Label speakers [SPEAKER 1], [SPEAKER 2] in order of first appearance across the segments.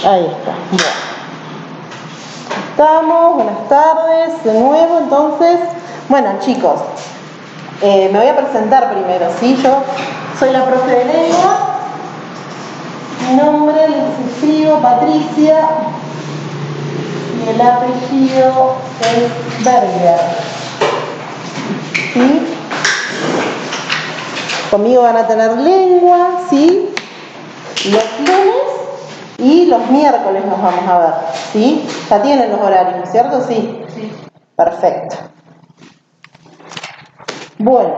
[SPEAKER 1] Ahí está. Bueno. Estamos, buenas tardes de nuevo. Entonces, bueno chicos, me voy a presentar primero, ¿sí? Yo soy la profe de lengua. Mi nombre, les escribo Patricia y el apellido es Berger. ¿Sí? Conmigo van a tener lengua, ¿sí? Los lunes y los miércoles nos vamos a ver, ¿sí? Ya tienen los horarios, ¿cierto? Sí. Sí. Perfecto. Bueno.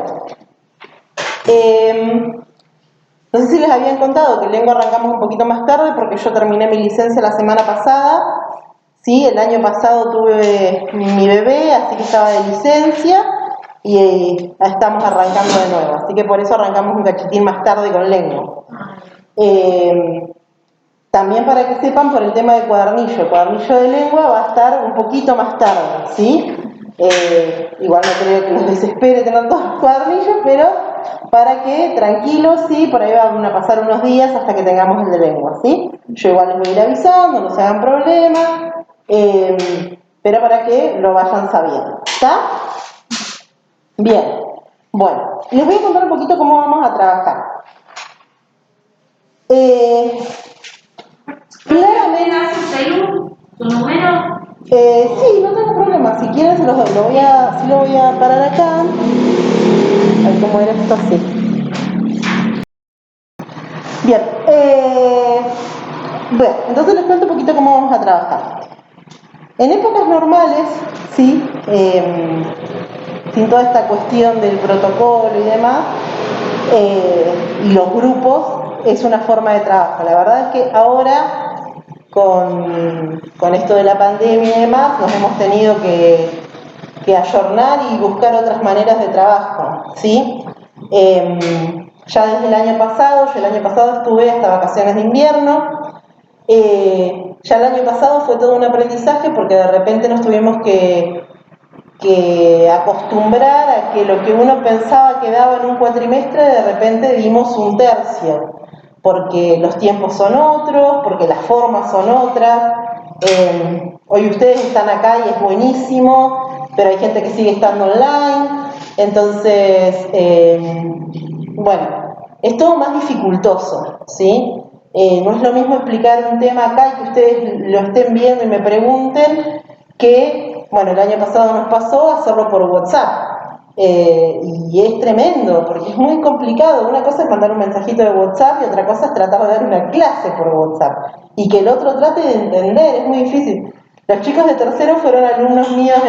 [SPEAKER 1] No sé si les habían contado que en lengua arrancamos un poquito más tarde porque yo terminé mi licencia la semana pasada. Sí, el año pasado tuve mi bebé, así que estaba de licencia y estamos arrancando de nuevo. Así que por eso arrancamos un cachitín más tarde con lengua. También para que sepan por el tema de cuadernillo. El cuadernillo de lengua va a estar un poquito más tarde, ¿sí? Igual no creo que nos desespere tener todos los cuadernillos, pero para que tranquilos, sí, por ahí van a pasar unos días hasta que tengamos el de lengua, ¿sí? Yo igual les voy a ir avisando, no se hagan problemas, pero para que lo vayan sabiendo, ¿está? Bien, bueno, les voy a contar un poquito cómo vamos a trabajar.
[SPEAKER 2] Claramente. ¿Tu número?
[SPEAKER 1] Sí, no tengo problema. Si quieren se los doy. Sí lo voy a parar acá. A ver cómo era esto así. Bien. Bueno, entonces les cuento un poquito cómo vamos a trabajar. En épocas normales, sí, sin toda esta cuestión del protocolo y demás, y los grupos, es una forma de trabajo. La verdad es que ahora con esto de la pandemia y demás, nos hemos tenido que ayornar y buscar otras maneras de trabajo, ¿sí? Ya desde el año pasado, yo el año pasado estuve hasta vacaciones de invierno, ya el año pasado fue todo un aprendizaje porque de repente nos tuvimos que acostumbrar a que lo que uno pensaba que daba en un cuatrimestre, de repente dimos un tercio, porque los tiempos son otros, porque las formas son otras. Hoy ustedes están acá y es buenísimo, pero hay gente que sigue estando online, entonces, bueno, es todo más dificultoso, ¿sí? No es lo mismo explicar un tema acá y que ustedes lo estén viendo y me pregunten que, bueno, el año pasado nos pasó hacerlo por WhatsApp. Y es tremendo, porque es muy complicado. Una cosa es mandar un mensajito de WhatsApp y otra cosa es tratar de dar una clase por WhatsApp. Y que el otro trate de entender, es muy difícil. Los chicos de tercero fueron alumnos míos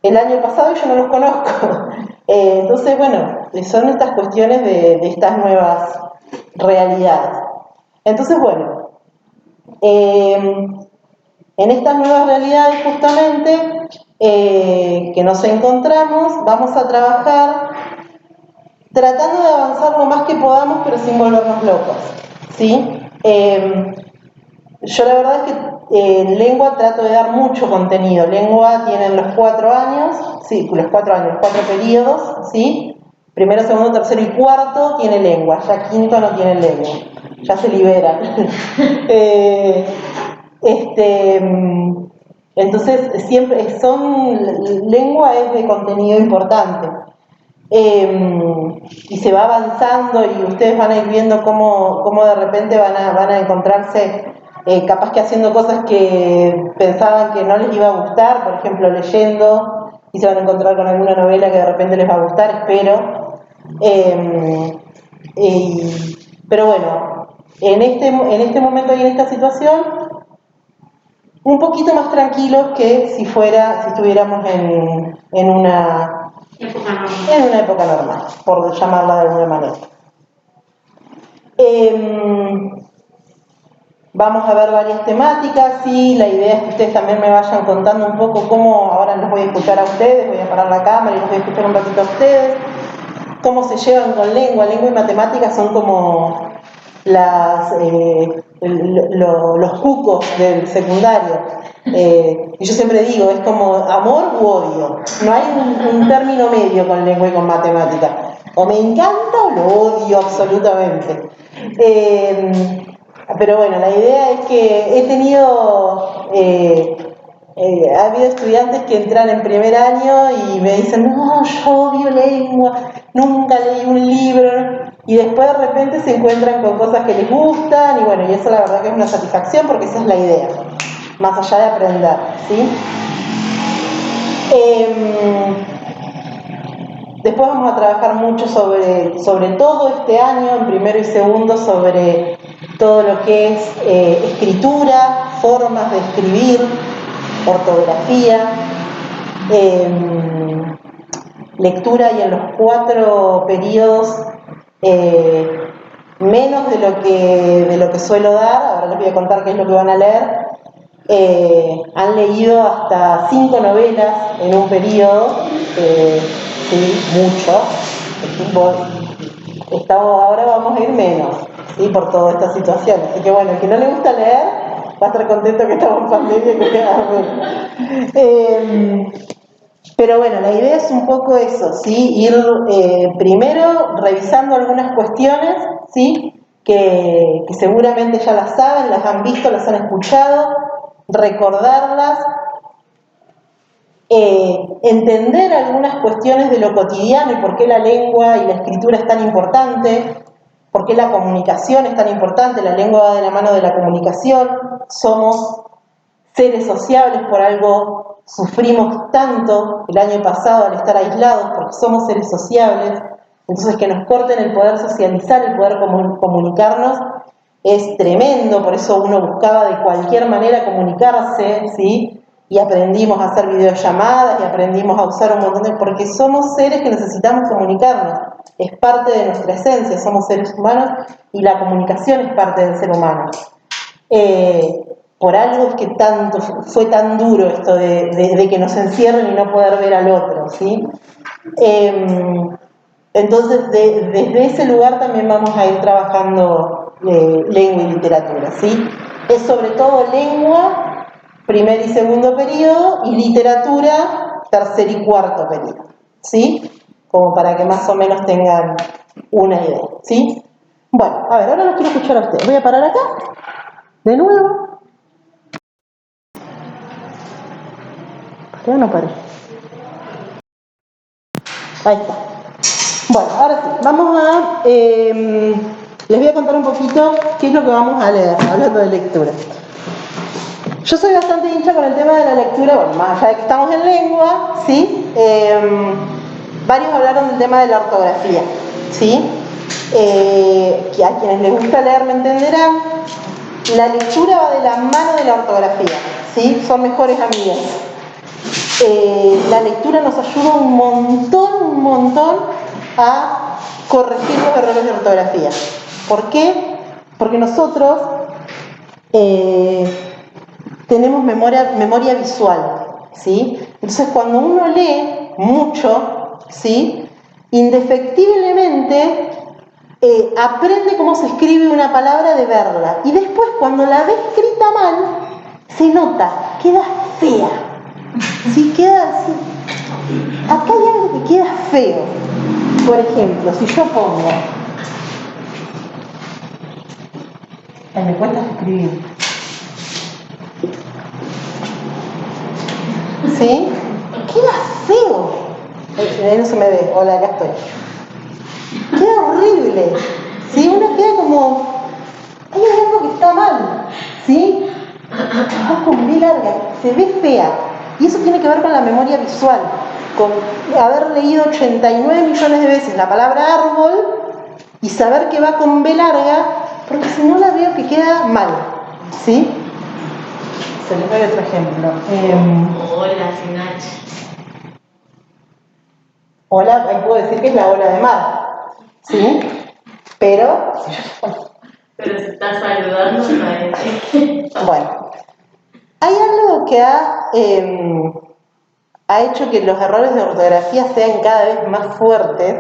[SPEAKER 1] el año pasado y yo no los conozco. Entonces, bueno, son estas cuestiones de estas nuevas realidades. Entonces, bueno, en estas nuevas realidades justamente que nos encontramos, vamos a trabajar tratando de avanzar lo más que podamos, pero sin volvernos locos, ¿sí? Yo la verdad es que en lengua trato de dar mucho contenido. Lengua tienen los 4 años, sí, los 4 años, los 4 periodos, ¿sí? Primero, segundo, tercero y cuarto tiene lengua, ya quinto no tiene lengua, ya se libera. Entonces, siempre lengua es de contenido importante. Y se va avanzando y ustedes van a ir viendo cómo de repente van a encontrarse capaz que haciendo cosas que pensaban que no les iba a gustar, por ejemplo leyendo, y se van a encontrar con alguna novela que de repente les va a gustar, espero. Pero bueno, en este momento y en esta situación, un poquito más tranquilos que si estuviéramos en una época normal, por llamarla de alguna manera. Vamos a ver varias temáticas y la idea es que ustedes también me vayan contando un poco cómo, ahora los voy a escuchar a ustedes, voy a parar la cámara y los voy a escuchar un ratito a ustedes, cómo se llevan con lengua. Lengua y matemáticas son como los cucos del secundario. Y yo siempre digo, es como amor u odio. No hay un término medio con lengua y con matemática. O me encanta o lo odio absolutamente. Pero bueno, la idea es que he tenido, ha habido estudiantes que entran en primer año y me dicen, no, yo odio lengua, nunca leí un libro, y después de repente se encuentran con cosas que les gustan, y bueno, y eso la verdad que es una satisfacción porque esa es la idea, más allá de aprender, ¿sí? Después vamos a trabajar mucho sobre todo este año, en primero y segundo, sobre todo lo que es escritura, formas de escribir, ortografía, lectura, y en los 4 periodos menos de lo que suelo dar. Ahora les voy a contar qué es lo que van a leer. Han leído hasta 5 novelas en un periodo, sí, mucho. Ahora vamos a ir menos, ¿sí? Por toda esta situación. Así que bueno, el que no le gusta leer va a estar contento que estamos en pandemia y que queda menos. Pero bueno, la idea es un poco eso, ¿sí? Ir primero revisando algunas cuestiones, ¿sí? Que seguramente ya las saben, las han visto, las han escuchado, recordarlas, entender algunas cuestiones de lo cotidiano y por qué la lengua y la escritura es tan importante, por qué la comunicación es tan importante. La lengua va de la mano de la comunicación, somos seres sociables, por algo sufrimos tanto el año pasado al estar aislados, porque somos seres sociables. Entonces que nos corten el poder socializar, el poder comunicarnos, es tremendo. Por eso uno buscaba de cualquier manera comunicarse, ¿sí? Y aprendimos a hacer videollamadas y aprendimos a usar un montón de... porque somos seres que necesitamos comunicarnos, es parte de nuestra esencia, somos seres humanos y la comunicación es parte del ser humano. Por algo es que fue tan duro esto de que nos encierren y no poder ver al otro, ¿sí? Entonces, desde ese lugar también vamos a ir trabajando lengua y literatura, ¿sí? Es sobre todo lengua, primer y segundo periodo, y literatura, tercer y cuarto periodo, ¿sí? Como para que más o menos tengan una idea, ¿sí? Bueno, a ver, ahora los quiero escuchar a ustedes. Voy a parar acá, de nuevo. Ya no paré. Ahí está. Bueno, ahora sí, vamos a... les voy a contar un poquito qué es lo que vamos a leer, hablando de lectura. Yo soy bastante hincha con el tema de la lectura, bueno, más allá de que estamos en lengua, ¿sí? Varios hablaron del tema de la ortografía, ¿sí? Que a quienes les gusta leer me entenderán. La lectura va de la mano de la ortografía, ¿sí? Son mejores amigas. La lectura nos ayuda un montón a corregir los errores de ortografía. ¿Por qué? Porque nosotros tenemos memoria visual, ¿sí? Entonces cuando uno lee mucho, ¿sí? Indefectiblemente aprende cómo se escribe una palabra de verla, y después cuando la ve escrita mal se nota, queda fea. Si queda así, acá hay algo que queda feo. Por ejemplo, si yo pongo, me cuesta escribir, ¿sí? Queda feo. Ahí no se me ve. Hola, acá estoy. Queda horrible, ¿sí? Uno queda como, hay algo que está mal, ¿sí? Va con B larga, se ve fea. Y eso tiene que ver con la memoria visual, con haber leído 89 millones de veces la palabra árbol y saber que va con B larga, porque si no la veo que queda mal, ¿sí? Se les doy otro ejemplo.
[SPEAKER 2] Hola, sin H.
[SPEAKER 1] Hola, ahí puedo decir que es la ola de mar, ¿sí? Pero
[SPEAKER 2] se está saludando, parece.
[SPEAKER 1] Bueno, hay algo que ha hecho que los errores de ortografía sean cada vez más fuertes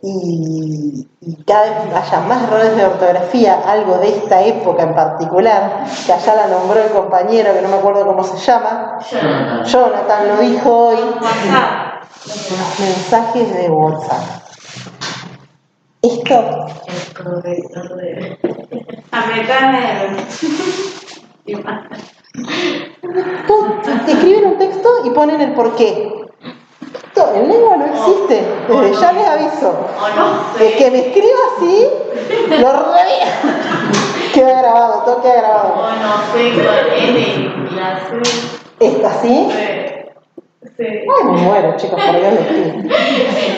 [SPEAKER 1] y cada vez haya más errores de ortografía, algo de esta época en particular, que allá la nombró el compañero, que no me acuerdo cómo se llama, Jonathan lo dijo hoy, los mensajes de WhatsApp. Esto
[SPEAKER 2] el corrector de... Apretar y
[SPEAKER 1] escriben un texto y ponen el porqué. Esto en lengua no existe, desde ya les aviso.
[SPEAKER 2] O no sé.
[SPEAKER 1] El que me escriba así, lo revía. Queda grabado, todo queda grabado.
[SPEAKER 2] O no sé, con N y la C.
[SPEAKER 1] ¿Es así?
[SPEAKER 2] Sí.
[SPEAKER 1] Ay, me muero, chicos, por Dios les pido.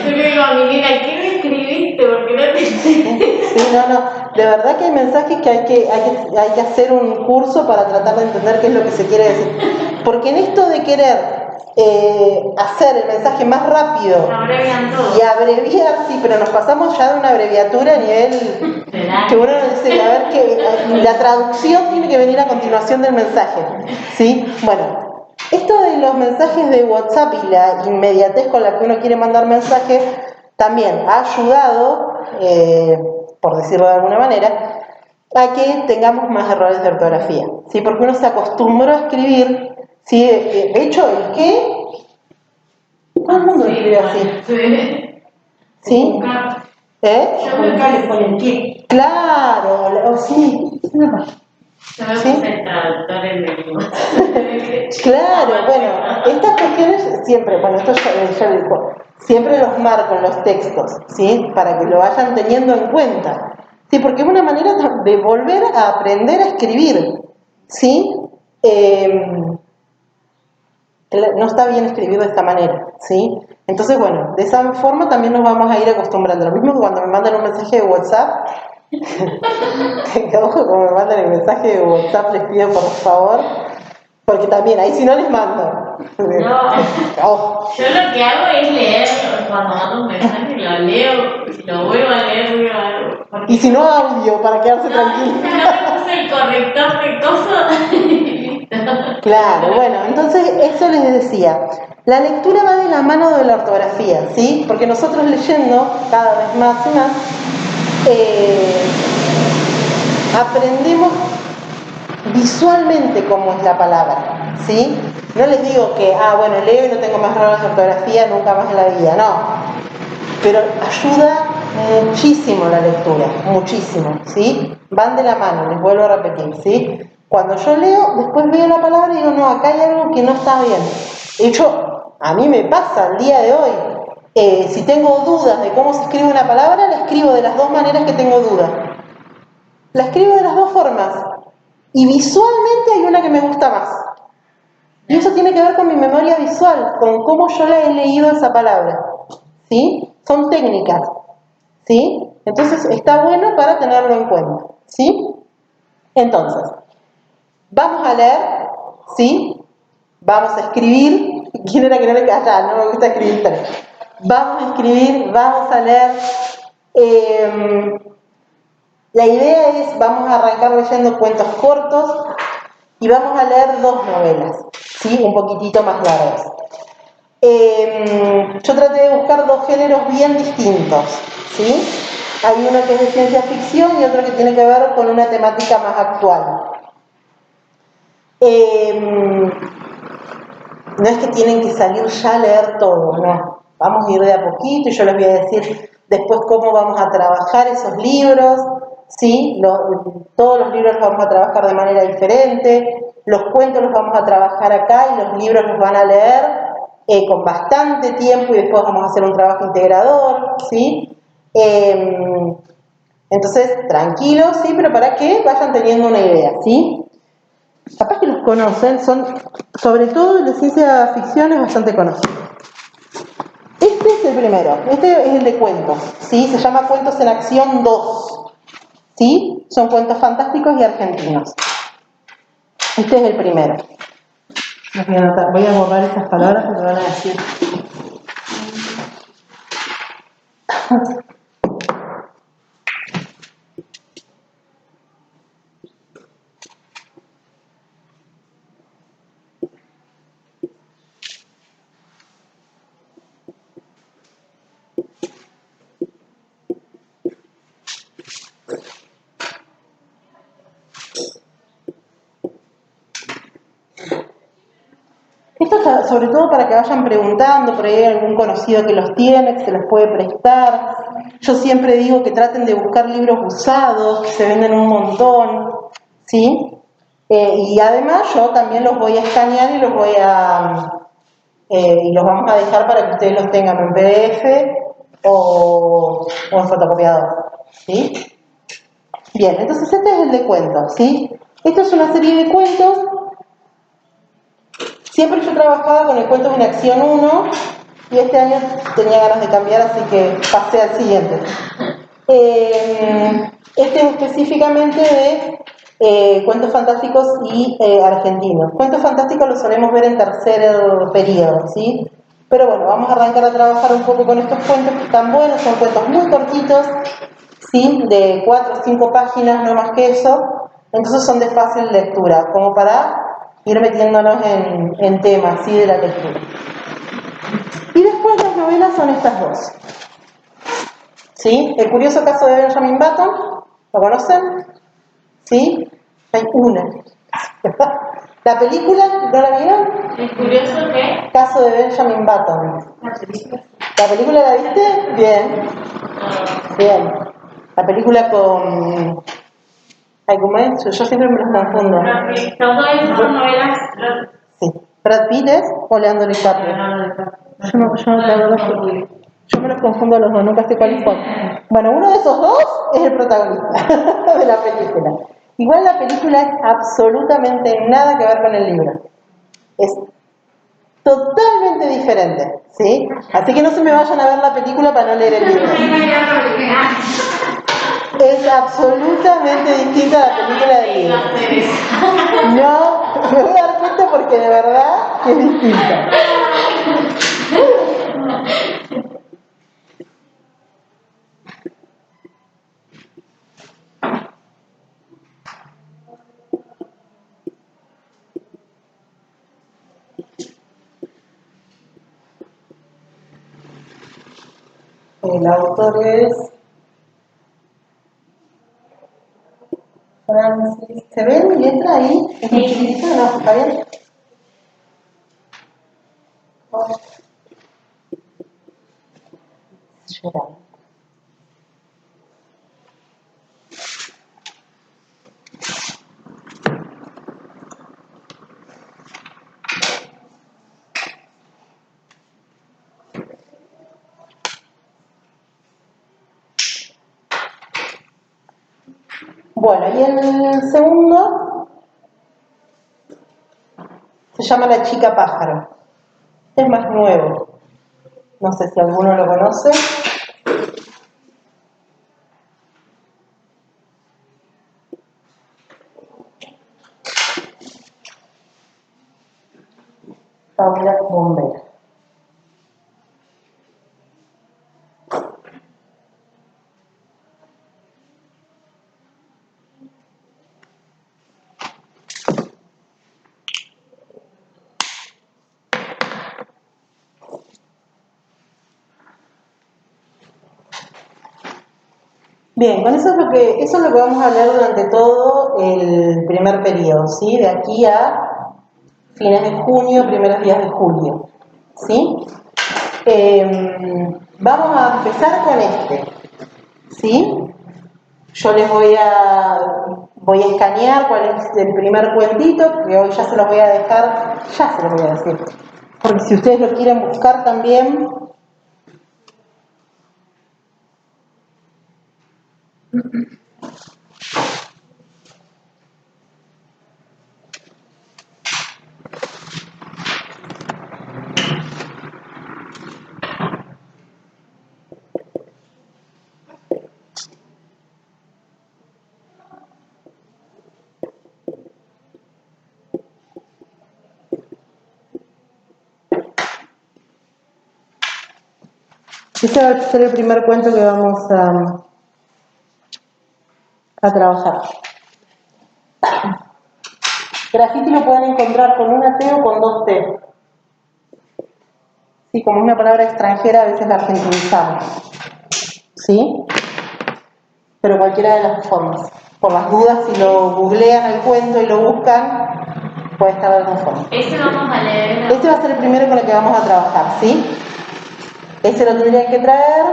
[SPEAKER 2] Yo le digo a mi nena, ¿qué me escribiste? Porque no te entendí.
[SPEAKER 1] Sí, no. De verdad que hay mensajes que hay que hacer un curso para tratar de entender qué es lo que se quiere decir. Porque en esto de querer hacer el mensaje más rápido
[SPEAKER 2] Abrevian todo.
[SPEAKER 1] y abreviar, sí, pero nos pasamos ya de una abreviatura a nivel que uno dice, a ver, que la traducción tiene que venir a continuación del mensaje, ¿sí? Bueno, esto de los mensajes de WhatsApp y la inmediatez con la que uno quiere mandar mensajes también ha ayudado, por decirlo de alguna manera, a que tengamos más errores de ortografía, ¿sí? Porque uno se acostumbró a escribir, ¿sí? De hecho, el qué, todo el mundo escribe así,
[SPEAKER 2] Sí.
[SPEAKER 1] ¿sí? ¿Eh?
[SPEAKER 2] Yo me callo con el qué.
[SPEAKER 1] Claro, sí.
[SPEAKER 2] Yo me
[SPEAKER 1] ¿Sí?
[SPEAKER 2] puse el traductor en lengua.
[SPEAKER 1] Claro, bueno, estas cuestiones siempre, bueno, esto ya lo dijo, siempre los marco en los textos, ¿sí? Para que lo vayan teniendo en cuenta. Sí, porque es una manera de volver a aprender a escribir, ¿sí? No está bien escribir de esta manera, ¿sí? Entonces, bueno, de esa forma también nos vamos a ir acostumbrando. Lo mismo que cuando me mandan un mensaje de WhatsApp, que ojo, como me mandan el mensaje de WhatsApp, les pido por favor, porque también, ahí si no les mando.
[SPEAKER 2] No.
[SPEAKER 1] Oh.
[SPEAKER 2] Yo lo que hago es leer, cuando mando un mensaje, lo leo, lo vuelvo a leer, digo algo.
[SPEAKER 1] Y si no, audio, para quedarse tranquilo.
[SPEAKER 2] No me puse el corrector de cosas y listo.
[SPEAKER 1] Claro, bueno, entonces eso les decía. La lectura va de la mano de la ortografía, ¿sí? Porque nosotros leyendo cada vez más y más, aprendemos visualmente cómo es la palabra, ¿sí? No les digo que, bueno, leo y no tengo más errores de ortografía nunca más en la vida, no. Pero ayuda muchísimo la lectura, muchísimo, ¿sí? Van de la mano, les vuelvo a repetir, ¿sí? Cuando yo leo, después veo la palabra y digo, no, acá hay algo que no está bien. De hecho, a mí me pasa el día de hoy, si tengo dudas de cómo se escribe una palabra, la escribo de las dos maneras que tengo dudas. La escribo de las dos formas. Y visualmente hay una que me gusta más. Y eso tiene que ver con mi memoria visual, con cómo yo la he leído esa palabra. ¿Sí? Son técnicas. ¿Sí? Entonces está bueno para tenerlo en cuenta. ¿Sí? Entonces, vamos a leer, ¿sí? Vamos a escribir. ¿Quién era que no le calla? No me gusta escribir tres. Vamos a escribir, vamos a leer. La idea es, vamos a arrancar leyendo cuentos cortos y vamos a leer dos novelas, ¿sí? Un poquitito más largas. Yo traté de buscar dos géneros bien distintos, ¿sí? Hay uno que es de ciencia ficción y otro que tiene que ver con una temática más actual. No es que tienen que salir ya a leer todo, no. Vamos a ir de a poquito y yo les voy a decir después cómo vamos a trabajar esos libros, ¿sí? Todos los libros los vamos a trabajar de manera diferente, los cuentos los vamos a trabajar acá y los libros los van a leer con bastante tiempo y después vamos a hacer un trabajo integrador, ¿sí? Entonces, tranquilos, ¿sí? Pero para que vayan teniendo una idea, ¿sí? Capaz que los conocen, son, sobre todo en la ciencia ficción es bastante conocido. Este es el primero, este es el de cuentos, ¿sí? Se llama Cuentos en Acción 2, ¿sí? Son cuentos fantásticos y argentinos. Este es el primero. Los voy a anotar, voy a borrar estas palabras porque van a decir. Esto sobre todo para que vayan preguntando, por ahí hay algún conocido que los tiene, que se los puede prestar, Yo siempre digo que traten de buscar libros usados, que se venden un montón, ¿sí? Y además yo también los voy a escanear y los voy a... y los vamos a dejar para que ustedes los tengan en PDF o en fotocopiador, ¿sí? Bien, entonces este es el de cuentos, ¿sí? Esto es una serie de cuentos. Siempre yo trabajaba con el Cuentos en Acción 1 y este año tenía ganas de cambiar, así que pasé al siguiente. Este es específicamente de cuentos fantásticos y argentinos. Cuentos fantásticos los solemos ver en tercer periodo, ¿sí? Pero bueno, vamos a arrancar a trabajar un poco con estos cuentos que están buenos, son cuentos muy cortitos, ¿sí? De 4 o 5 páginas, no más que eso, entonces son de fácil lectura, como para ir metiéndonos en temas, ¿sí? De la lectura. Y después las novelas son estas dos. ¿Sí? El curioso caso de Benjamin Button, ¿lo conocen? ¿Sí? Hay una. ¿La película no la vieron?
[SPEAKER 2] ¿Es curioso que?
[SPEAKER 1] Caso de Benjamin Button.
[SPEAKER 2] ¿La película?
[SPEAKER 1] ¿La película la viste? Bien. Bien. La película con... Ay, ¿cómo es? Yo siempre me los confundo.
[SPEAKER 2] Todo eso son novelas.
[SPEAKER 1] Sí. ¿Brad Pitt es o Leandro DiCaprio? La verdad es que yo me los confundo a los dos, nunca sé cuál es cuál. Bueno, uno de esos dos es el protagonista de la película. Igual la película es absolutamente nada que ver con el libro. Es totalmente diferente, ¿sí? Así que no se me vayan a ver la película para no leer el libro. Es absolutamente distinta a la película del libro. No, me voy a dar cuenta porque de verdad que es distinta. El autor es Francis. ¿Se ve mi letra ahí? ¿Es muy chiquitita? No, ¿está bien? Oh. Llorando. Bueno, y el segundo se llama La chica pájaro. Es más nuevo. No sé si alguno lo conoce. Paula Bombera. Bien, con eso es lo que vamos a hablar durante todo el primer periodo, ¿sí? De aquí a fines de junio, primeros días de julio, ¿sí? Vamos a empezar con este, ¿sí? Yo les voy a escanear cuál es el primer cuentito, que hoy ya se los voy a dejar, ya se los voy a decir, porque si ustedes lo quieren buscar también. Este va a ser el primer cuento que vamos a trabajar. Grafiti lo pueden encontrar con una T o con dos T. Sí, como es una palabra extranjera, a veces la argentinizamos. ¿Sí? Pero cualquiera de las formas. Por las dudas, si lo googlean el cuento y lo buscan, puede estar de alguna forma.
[SPEAKER 2] Este vamos a leer.
[SPEAKER 1] Este va a ser el primero con el que vamos a trabajar, ¿sí? Este lo tendrían que traer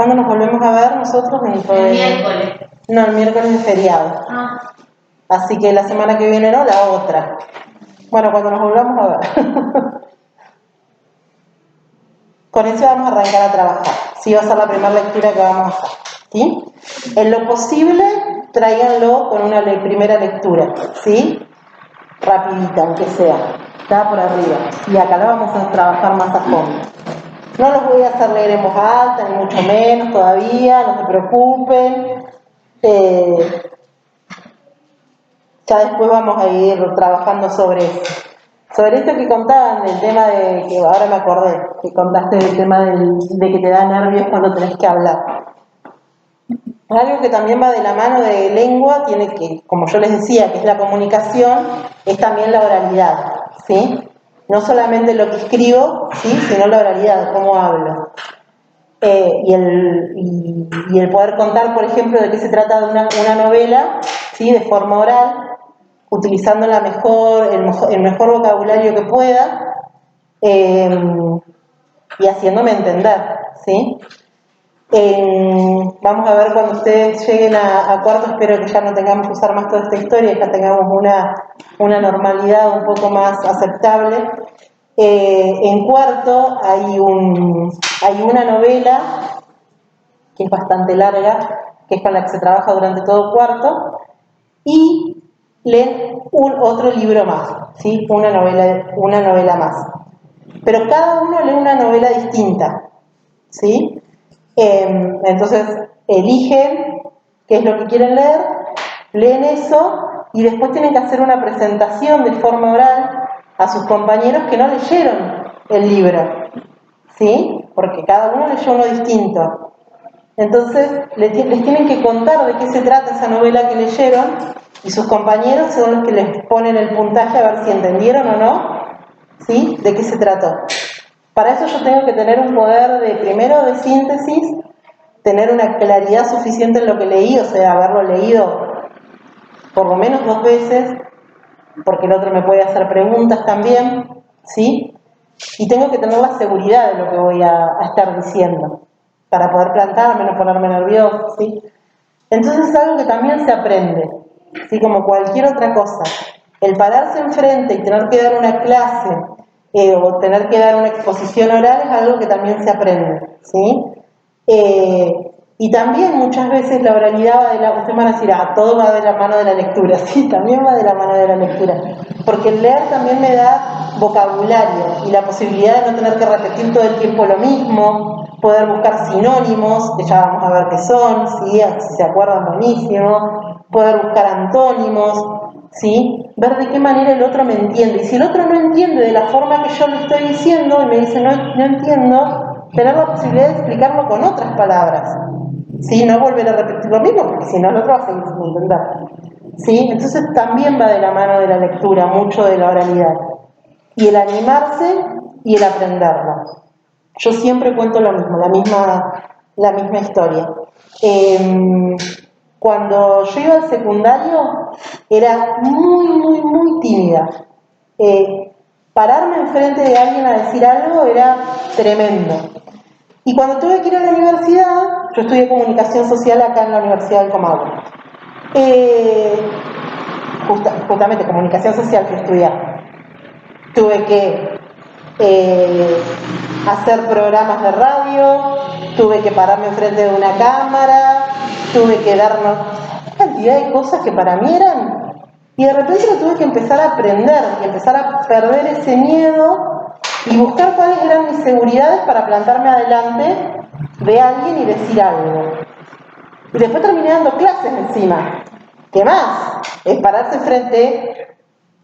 [SPEAKER 1] ¿Cuándo nos volvemos a ver nosotros?
[SPEAKER 2] El miércoles.
[SPEAKER 1] No, el miércoles es feriado.
[SPEAKER 2] Ah.
[SPEAKER 1] Así que la semana que viene no, la otra. Bueno, cuando nos volvamos a ver. Con eso vamos a arrancar a trabajar. Sí, va a ser la primera lectura que vamos a hacer. ¿Sí? En lo posible, tráiganlo con una primera lectura. ¿Sí? Rapidita, aunque sea. Está por arriba. Y acá lo vamos a trabajar más a fondo. No los voy a hacer leer en voz alta, ni mucho menos todavía, no se preocupen. Ya después vamos a ir trabajando sobre eso. Sobre esto que contaban, del tema de, que ahora me acordé, que contaste del tema de que te da nervios cuando tenés que hablar. Algo que también va de la mano de lengua, tiene que, como yo les decía, que es la comunicación, es también la oralidad, ¿sí? No solamente lo que escribo, ¿sí? Sino la oralidad, cómo hablo. Y el poder contar, por ejemplo, de qué se trata de una novela, ¿sí? De forma oral, utilizando el mejor vocabulario que pueda, y haciéndome entender, ¿sí? Vamos a ver cuando ustedes lleguen a cuarto, espero que ya no tengamos que usar más toda esta historia, ya tengamos una normalidad un poco más aceptable. En cuarto hay una novela que es bastante larga, que es con la que se trabaja durante todo cuarto, y leen otro libro más, ¿sí? Una novela más. Pero cada uno lee una novela distinta, ¿sí? Entonces eligen qué es lo que quieren leer, leen eso y después tienen que hacer una presentación de forma oral a sus compañeros que no leyeron el libro, ¿sí? Porque cada uno leyó uno distinto. Entonces les tienen que contar de qué se trata esa novela que leyeron y sus compañeros son los que les ponen el puntaje a ver si entendieron o no, ¿sí? De qué se trató. Para eso yo tengo que tener un poder primero de síntesis, tener una claridad suficiente en lo que leí, o sea, haberlo leído por lo menos 2 veces, porque el otro me puede hacer preguntas también, ¿sí? Y tengo que tener la seguridad de lo que voy a estar diciendo, para poder plantarme, no ponerme nervioso, ¿sí? Entonces es algo que también se aprende, ¿sí? Como cualquier otra cosa. El pararse enfrente y tener que dar una clase, o tener que dar una exposición oral es algo que también se aprende, ¿sí? Y también muchas veces la oralidad va de la... Ustedes van a decir, todo va de la mano de la lectura. Sí, también va de la mano de la lectura. Porque el leer también me da vocabulario y la posibilidad de no tener que repetir todo el tiempo lo mismo, poder buscar sinónimos, que ya vamos a ver qué son, ¿sí? Si se acuerdan, buenísimo, poder buscar antónimos, ¿sí? Ver de qué manera el otro me entiende. Y si el otro no entiende de la forma que yo le estoy diciendo y me dice no entiendo, tener la posibilidad de explicarlo con otras palabras, ¿sí? No volver a repetir lo mismo, porque si no el otro va a seguir sin entender, ¿sí? Entonces también va de la mano de la lectura, mucho de la oralidad. Y el animarse y el aprenderlo. Yo siempre cuento lo mismo, la misma historia. Cuando yo iba al secundario era muy tímida. Pararme enfrente de alguien a decir algo era tremendo. Y cuando tuve que ir a la universidad, yo estudié comunicación social acá en la Universidad del Comahue. Justamente comunicación social que estudiaba. Tuve que hacer programas de radio, tuve que pararme enfrente de una cámara, tuve que darnos cantidad de cosas que para mí eran, y de repente lo tuve que empezar a aprender y empezar a perder ese miedo y buscar cuáles eran mis seguridades para plantarme adelante de alguien y decir algo. Y después terminé dando clases encima. ¿Qué más? Es pararse frente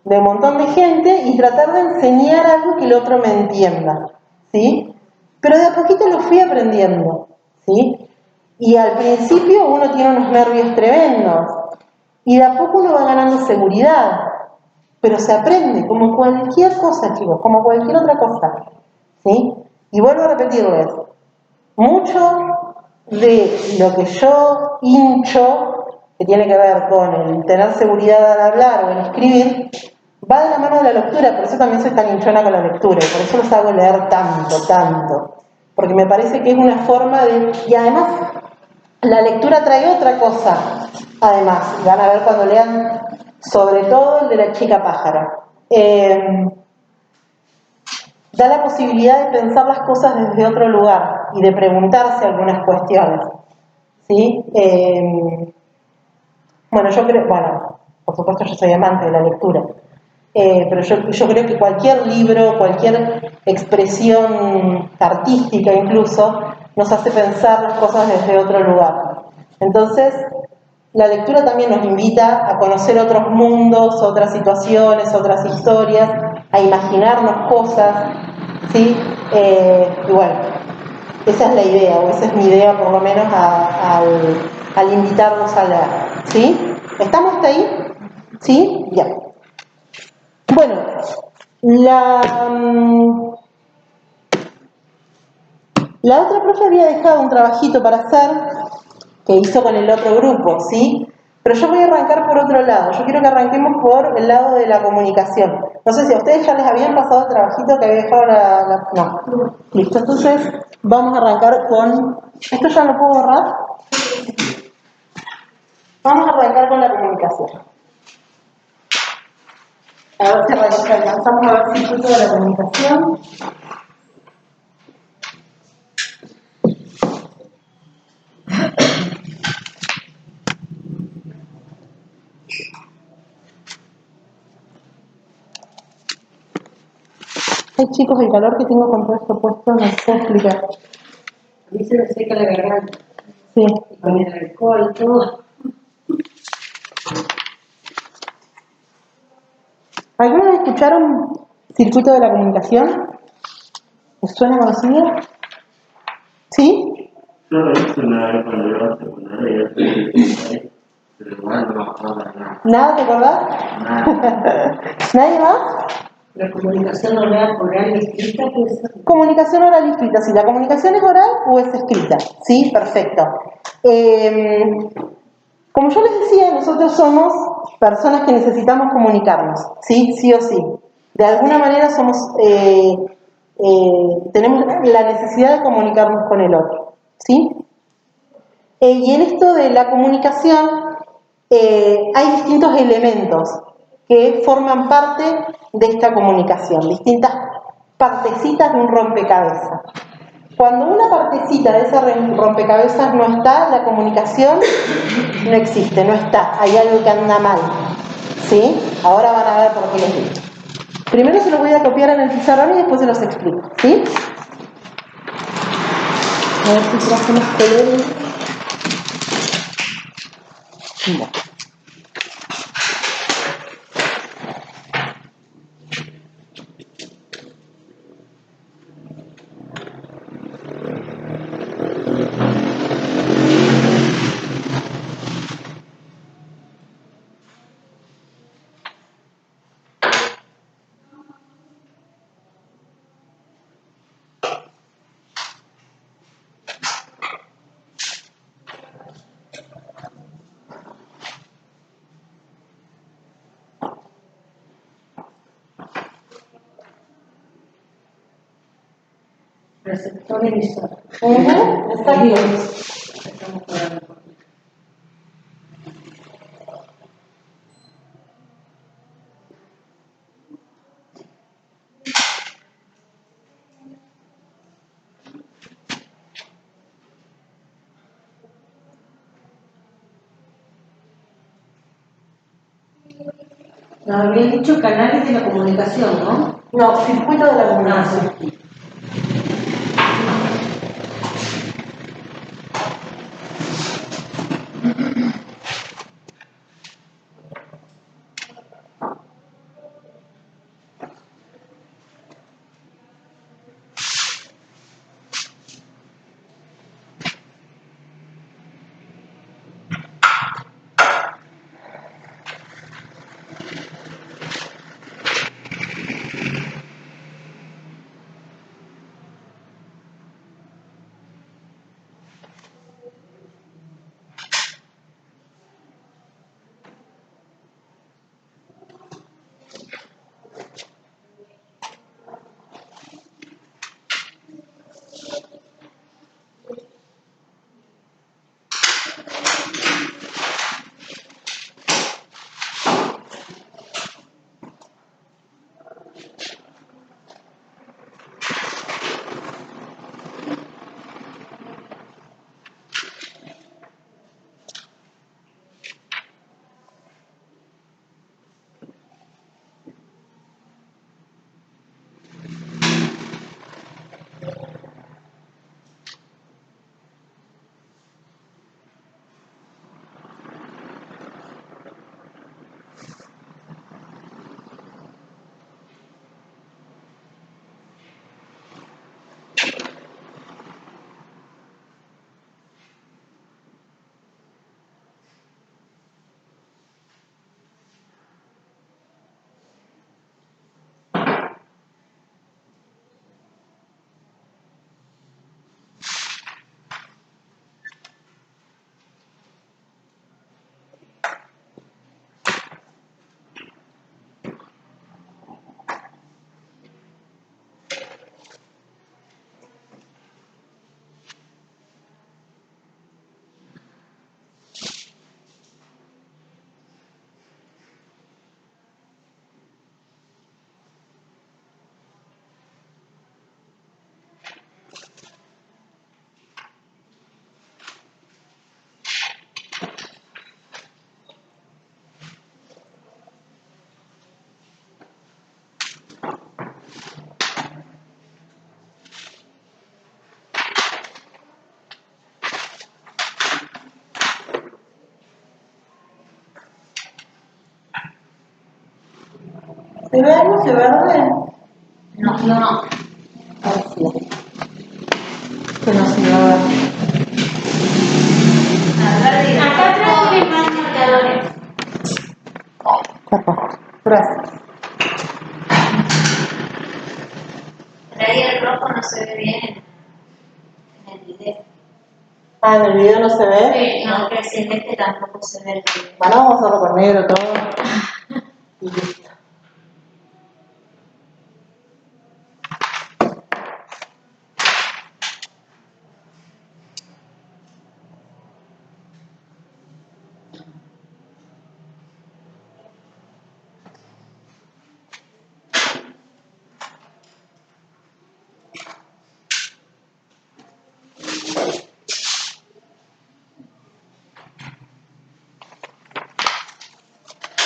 [SPEAKER 1] de un montón de gente y tratar de enseñar algo que el otro me entienda, ¿sí? Pero de a poquito lo fui aprendiendo, ¿sí? Y al principio uno tiene unos nervios tremendos y de a poco uno va ganando seguridad, pero se aprende como cualquier cosa, chicos, como cualquier otra cosa, ¿sí? Y vuelvo a repetirles, mucho de lo que yo hincho, que tiene que ver con el tener seguridad al hablar o en escribir, va de la mano de la lectura, por eso también soy tan hinchona con la lectura, y por eso los hago leer tanto. porque me parece que es una forma de... Y además, la lectura trae otra cosa, además, van a ver cuando lean, sobre todo el de la chica pájaro. Da la posibilidad de pensar las cosas desde otro lugar y de preguntarse algunas cuestiones, ¿sí? Bueno, yo creo, bueno, por supuesto yo soy amante de la lectura, pero yo creo que cualquier libro, cualquier expresión artística incluso, nos hace pensar las cosas desde otro lugar. Entonces, la lectura también nos invita a conocer otros mundos, otras situaciones, otras historias, a imaginarnos cosas, ¿sí? Y bueno, esa es la idea, o esa es mi idea por lo menos al invitarlos a leer, ¿sí? ¿Estamos hasta ahí? ¿Sí? Bien. Bueno, la otra profe había dejado un trabajito para hacer que hizo con el otro grupo, ¿sí? Pero yo voy a arrancar por otro lado. Yo quiero que arranquemos por el lado de la comunicación. No sé si a ustedes ya les habían pasado el trabajito que había dejado No. Listo, entonces vamos a arrancar con... ¿Esto ya lo puedo borrar? Vamos a arrancar con la comunicación. A ver si alcanzamos a ver si circuito de la comunicación. Ay, chicos, el calor que tengo con todo esto puesto no se puede explicar.
[SPEAKER 3] A mí se me seca la garganta.
[SPEAKER 1] Sí.
[SPEAKER 3] Y con el alcohol, todo.
[SPEAKER 1] ¿Alguna vez escucharon circuito de la comunicación? ¿Les suena conocido? ¿Sí?
[SPEAKER 4] Yo lo hice una vez cuando iba a secundaria, pero igual no me acuerdo nada.
[SPEAKER 1] ¿Nada te acordás?
[SPEAKER 4] Nada.
[SPEAKER 1] ¿Nadie más?
[SPEAKER 3] La comunicación oral y escrita, pues.
[SPEAKER 1] Comunicación oral y escrita. Si la comunicación es oral o es escrita. Sí, perfecto. Como yo les decía, nosotros somos personas que necesitamos comunicarnos, ¿sí? Sí o sí. De alguna manera tenemos la necesidad de comunicarnos con el otro, ¿sí? Y en esto de la comunicación hay distintos elementos que forman parte de esta comunicación, distintas partecitas de un rompecabezas. Cuando una partecita de ese rompecabezas no está, la comunicación no existe, no está, hay algo que anda mal, ¿sí? Ahora van a ver por qué les digo. Primero se los voy a copiar en el pizarrón y después se los explico, ¿sí? A ver si traje más colores. No.
[SPEAKER 3] Receptor emisor.
[SPEAKER 1] Está bien.
[SPEAKER 3] Estamos hablando. Nos habían dicho canales de la comunicación, ¿no?
[SPEAKER 1] No, circuito de la comunicación. ¿Se ve algo? ¿Se verde?
[SPEAKER 3] No, no.
[SPEAKER 1] Ay, sí. Que no se va a ver.
[SPEAKER 2] Acá atrás tiene más marcadores.
[SPEAKER 1] Capaz. Gracias.
[SPEAKER 2] Por ahí el rojo no se ve bien en el video.
[SPEAKER 1] Ah, en el video no se ve.
[SPEAKER 2] Sí, no, que si en este tampoco se ve el video.
[SPEAKER 1] Bueno, vamos a hacerlo con negro todo. Y listo.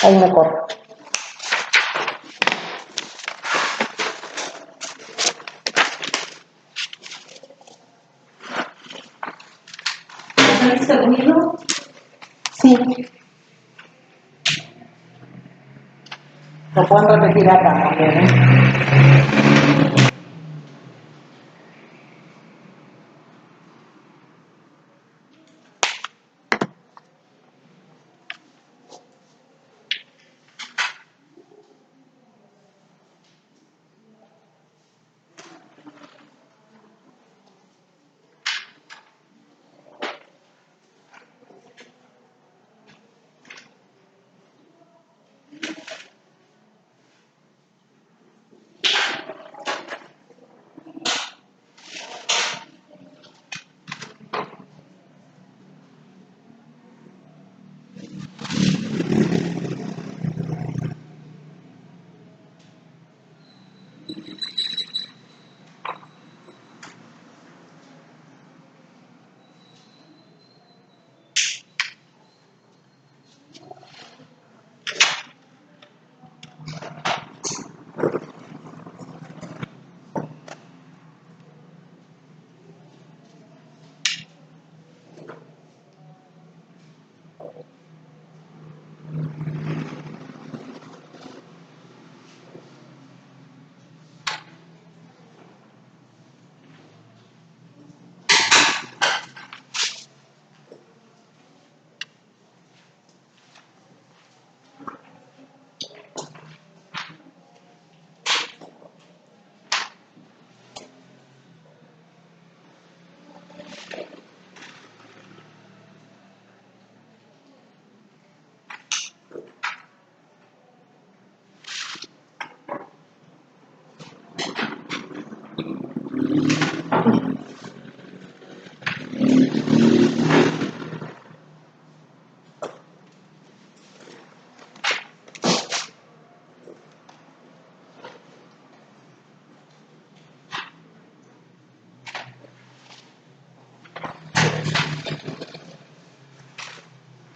[SPEAKER 1] Ahí me corro.
[SPEAKER 3] ¿Saliste ruido?
[SPEAKER 1] Sí. Lo pueden repetir acá también, ¿eh?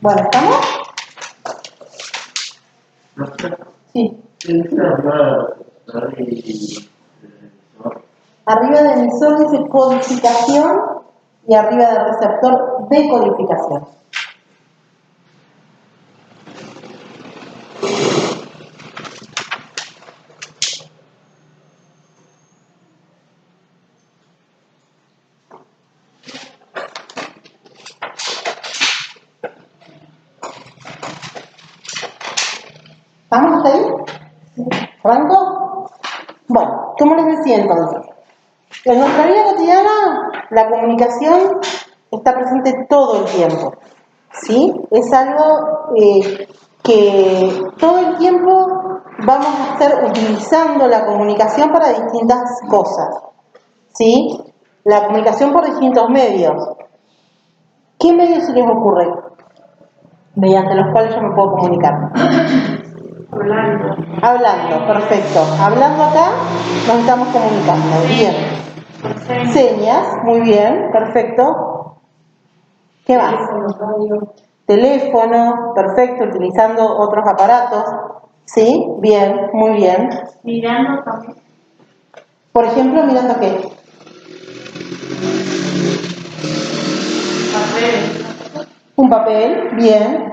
[SPEAKER 1] Bueno, ¿estamos? Sí. Arriba de emisor dice codificación y arriba del receptor decodificación. ¿Estamos hasta ahí? ¿Arranco? Bueno, como les decía entonces, en nuestra vida cotidiana la comunicación está presente todo el tiempo, ¿sí? Es algo que todo el tiempo vamos a estar utilizando la comunicación para distintas cosas, ¿sí? La comunicación por distintos medios. ¿Qué medios se les ocurre mediante los cuales yo me puedo comunicar?
[SPEAKER 3] Hablando.
[SPEAKER 1] Hablando, perfecto. Hablando acá nos estamos comunicando, bien. Señas, muy bien, perfecto. ¿Qué más? Teléfono, perfecto, utilizando otros aparatos. ¿Sí? Bien, muy bien.
[SPEAKER 2] Mirando también.
[SPEAKER 1] Por ejemplo, mirando qué.
[SPEAKER 2] Papeles.
[SPEAKER 1] Un papel, bien.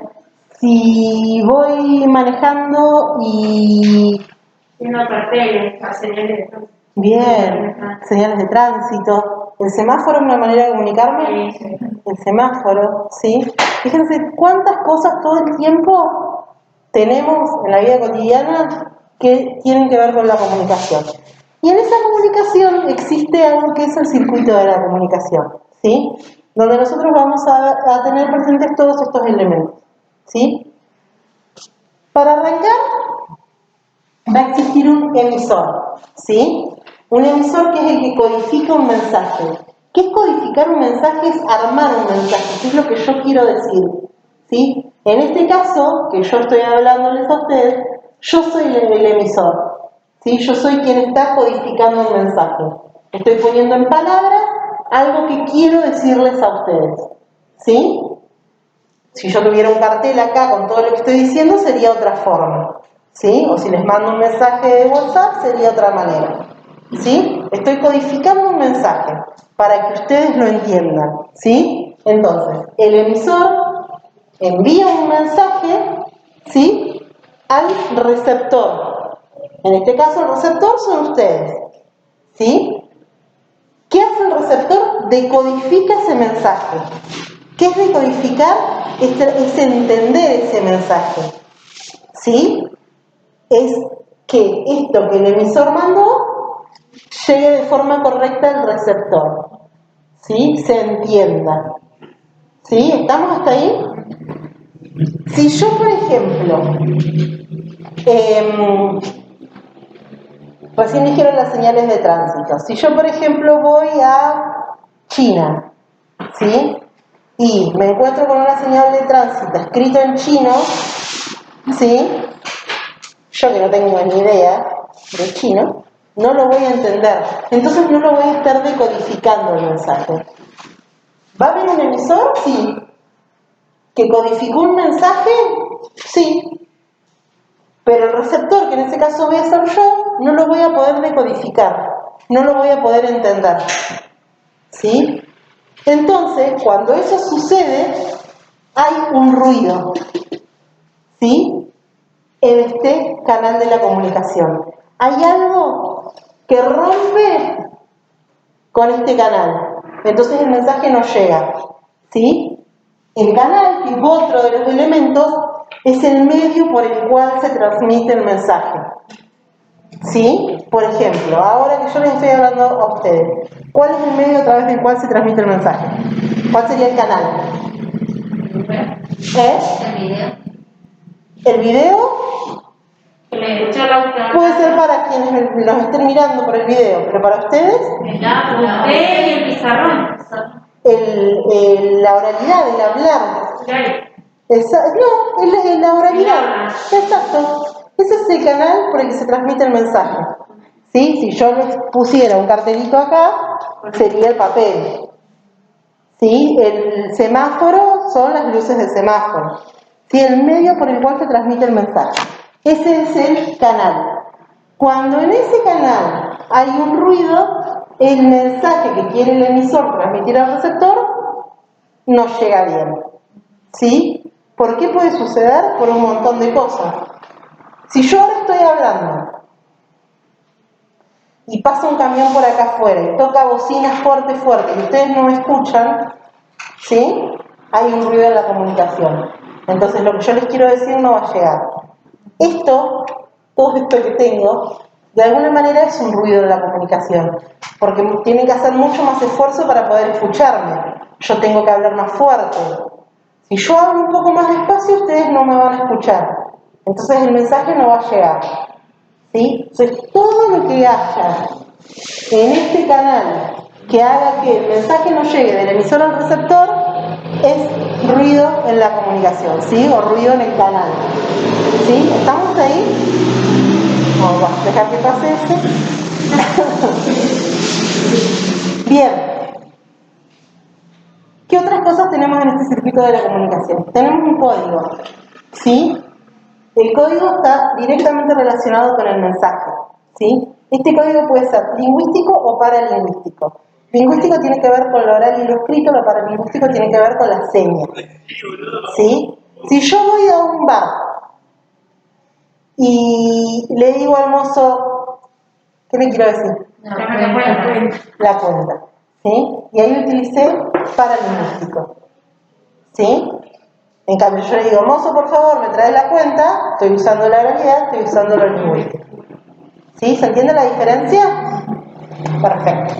[SPEAKER 1] Si voy manejando y
[SPEAKER 2] Una parte las señales de tránsito.
[SPEAKER 1] Bien, señales de tránsito. ¿El semáforo es una manera de comunicarme?
[SPEAKER 2] Sí.
[SPEAKER 1] El semáforo, ¿sí? Fíjense cuántas cosas todo el tiempo tenemos en la vida cotidiana que tienen que ver con la comunicación. Y en esa comunicación existe algo que es el circuito de la comunicación, ¿sí? Donde nosotros vamos a tener presentes todos estos elementos, ¿sí? Para arrancar, va a existir un emisor, ¿sí? Un emisor que es el que codifica un mensaje. ¿Qué es codificar un mensaje? Es armar un mensaje, ¿qué es lo que yo quiero decir? ¿Sí? En este caso, que yo estoy hablándoles a ustedes, yo soy el emisor, ¿sí? Yo soy quien está codificando un mensaje. Estoy poniendo en palabras algo que quiero decirles a ustedes, ¿sí? Si yo tuviera un cartel acá con todo lo que estoy diciendo, sería otra forma, ¿sí? O si les mando un mensaje de WhatsApp, sería otra manera, ¿sí? Estoy codificando un mensaje para que ustedes lo entiendan, ¿sí? Entonces, el emisor envía un mensaje, ¿sí? Al receptor. En este caso, el receptor son ustedes, ¿sí? ¿Qué hace el receptor? Decodifica ese mensaje. ¿Qué es decodificar? Es entender ese mensaje, ¿sí? Es que esto que el emisor mandó llegue de forma correcta al receptor, ¿sí? Se entienda, ¿sí? ¿Estamos hasta ahí? Si yo, por ejemplo, recién dijeron las señales de tránsito, si yo, por ejemplo, voy a China, ¿sí? Y me encuentro con una señal de tránsito escrito en chino, ¿sí? Yo que no tengo ni idea de chino, no lo voy a entender. Entonces no lo voy a estar decodificando el mensaje. ¿Va a haber un emisor? Sí. ¿Que codificó un mensaje? Sí. Pero el receptor, que en este caso voy a ser yo, no lo voy a poder decodificar. No lo voy a poder entender. ¿Sí? Entonces, cuando eso sucede, hay un ruido, ¿sí? En este canal de la comunicación. Hay algo que rompe con este canal. Entonces el mensaje no llega, ¿sí? El canal, que es otro de los elementos, es el medio por el cual se transmite el mensaje. ¿Sí? Por ejemplo, ahora que yo les estoy hablando a ustedes, ¿cuál es el medio a través del cual se transmite el mensaje? ¿Cuál sería el canal?
[SPEAKER 3] El video.
[SPEAKER 1] ¿El video?
[SPEAKER 2] Le escucha la otra.
[SPEAKER 1] Puede ser para quienes los estén mirando por el video, pero para ustedes,
[SPEAKER 2] La B y el pizarrón.
[SPEAKER 1] la oralidad, el hablar. No, es la oralidad. Exacto. Ese es el canal por el que se transmite el mensaje. ¿Sí? Si yo les pusiera un cartelito acá, sería el papel. ¿Sí? El semáforo son las luces del semáforo. ¿Sí? El medio por el cual se transmite el mensaje. Ese es el canal. Cuando en ese canal hay un ruido, el mensaje que quiere el emisor transmitir al receptor no llega bien. ¿Sí? ¿Por qué puede suceder? Por un montón de cosas. Si yo ahora estoy hablando y pasa un camión por acá afuera y toca bocinas fuerte y ustedes no me escuchan, ¿sí? Hay un ruido en la comunicación. Entonces lo que yo les quiero decir no va a llegar. Todo esto que tengo, de alguna manera es un ruido en la comunicación, porque tienen que hacer mucho más esfuerzo para poder escucharme. Yo tengo que hablar más fuerte. Si yo hablo un poco más despacio, ustedes no me van a escuchar. Entonces el mensaje no va a llegar. ¿Sí? Entonces todo lo que haya en este canal que haga que el mensaje no llegue del emisor al receptor es ruido en la comunicación, ¿sí? O ruido en el canal. ¿Sí? ¿Estamos ahí? Vamos a dejar que pase ese. Bien. ¿Qué otras cosas tenemos en este circuito de la comunicación? Tenemos un código, ¿sí? El código está directamente relacionado con el mensaje, ¿sí? Este código puede ser lingüístico o paralingüístico. Lingüístico tiene que ver con lo oral y lo escrito, lo paralingüístico tiene que ver con las señas, ¿sí? Si yo voy a un bar y le digo al mozo, ¿qué le quiero decir? La cuenta, ¿sí? Y ahí utilicé paralingüístico, ¿sí? En cambio, yo le digo, mozo, por favor, me trae la cuenta, estoy usando la oralidad, estoy usando lo lingüístico. ¿Sí? ¿Se entiende la diferencia? Perfecto.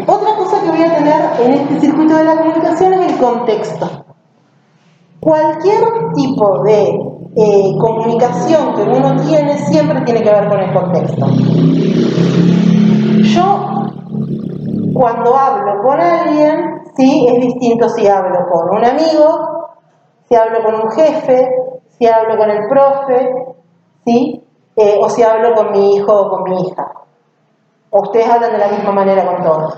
[SPEAKER 1] Otra cosa que voy a tener en este circuito de la comunicación es el contexto. Cualquier tipo de comunicación que uno tiene siempre tiene que ver con el contexto. Yo, cuando hablo con alguien, ¿sí? Es distinto si hablo con un amigo, si hablo con un jefe, si hablo con el profe, ¿sí? O si hablo con mi hijo o con mi hija. ¿O ustedes hablan de la misma manera con todos?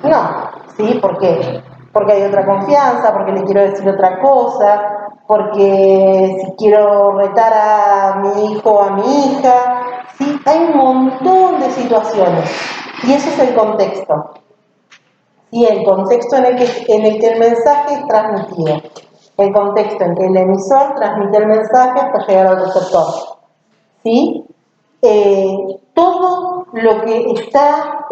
[SPEAKER 1] No, ¿sí? ¿Por qué? Porque hay otra confianza, porque le quiero decir otra cosa, porque si quiero retar a mi hijo o a mi hija, ¿sí? Hay un montón de situaciones y eso es el contexto. ¿Sí? El contexto en el que el mensaje es transmitido, el contexto en que el emisor transmite el mensaje hasta llegar al receptor. ¿Sí? Todo lo que está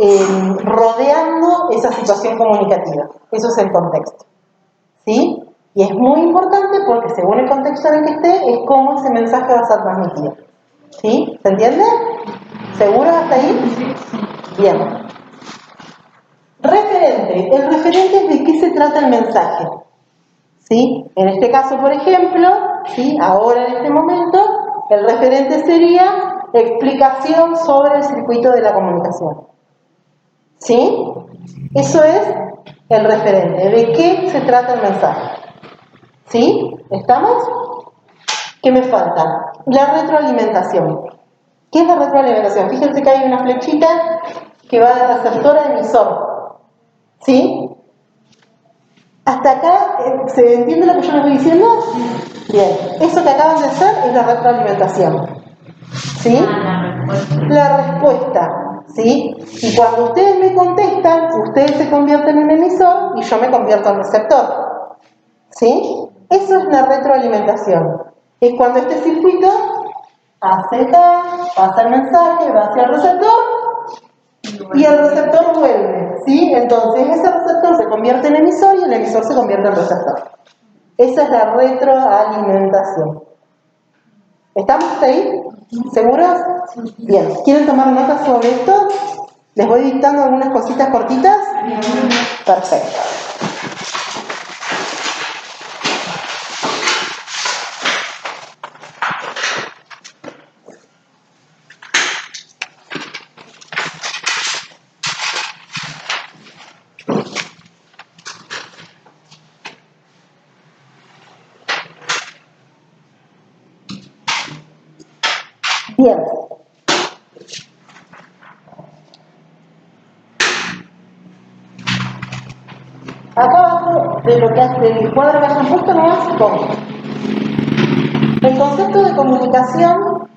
[SPEAKER 1] rodeando esa situación comunicativa. Eso es el contexto. ¿Sí? Y es muy importante porque según el contexto en el que esté, es cómo ese mensaje va a ser transmitido. ¿Sí? ¿Se entiende? ¿Seguro hasta ahí? Bien. Referente. El referente es de qué se trata el mensaje. ¿Sí? En este caso, por ejemplo, ¿sí? Ahora en este momento, el referente sería explicación sobre el circuito de la comunicación. ¿Sí? Eso es el referente. ¿De qué se trata el mensaje? ¿Sí? ¿Estamos? ¿Qué me falta? La retroalimentación. ¿Qué es la retroalimentación? Fíjense que hay una flechita que va de receptor a emisor. ¿Sí? ¿Hasta acá se entiende lo que yo les voy diciendo? Bien. Eso que acaban de hacer es la retroalimentación. ¿Sí? La respuesta. ¿Sí? Y cuando ustedes me contestan, ustedes se convierten en emisor y yo me convierto en receptor. ¿Sí? Eso es la retroalimentación. Es cuando este circuito hace acá, pasa el mensaje, va hacia el receptor y el receptor vuelve. ¿Sí? Entonces ese receptor se convierte en emisor y el emisor se convierte en receptor. Esa es la retroalimentación. ¿Estamos ahí? ¿Seguros? Bien. ¿Quieren tomar notas sobre esto? ¿Les voy dictando algunas cositas cortitas? Perfecto. Bien. Acá abajo de lo que del cuadro que hayan puesto nomás pongo. El concepto de comunicación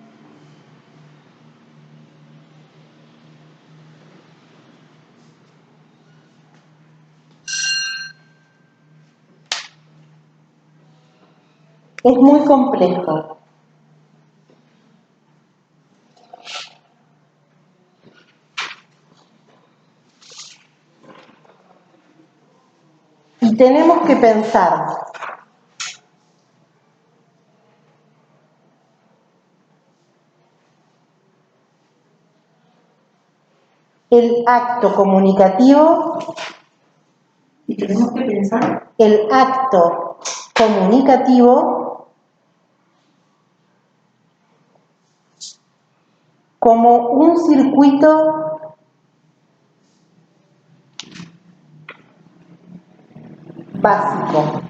[SPEAKER 1] es muy complejo. Y tenemos que pensar el acto comunicativo,
[SPEAKER 3] Y tenemos que pensar
[SPEAKER 1] el acto comunicativo como un circuito básico.